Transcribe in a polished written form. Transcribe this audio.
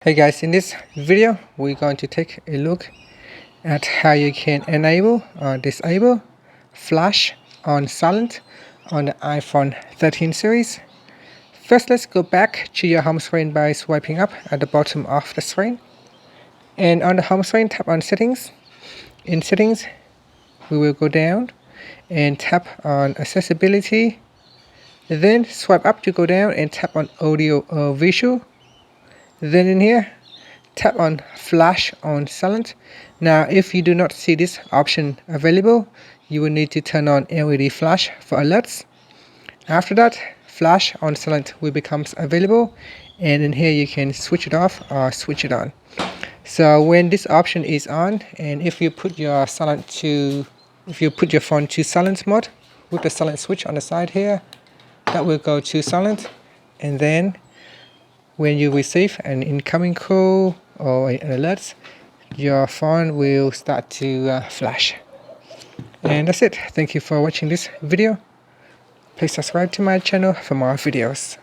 Hey guys, in this video we're going to take a look at how you can enable or disable flash on silent on the iPhone 13 series. First, let's go back to your home screen by swiping up at the bottom of the screen, and on the home screen tap on settings. In settings we will go down and tap on accessibility, then swipe up to go down and tap on audio or visual. Then in here tap on flash on silent. Now if you do not see this option available, you will need to turn on LED flash for alerts. After that, flash on silent will become available, and in here you can switch it off or switch it on. So when this option is on, and if you put your phone to silent mode with the silent switch on the side here, that will go to silent, and then when you receive an incoming call or an alert, your phone will start to flash. And that's it. Thank you for watching this video. Please subscribe to my channel for more videos.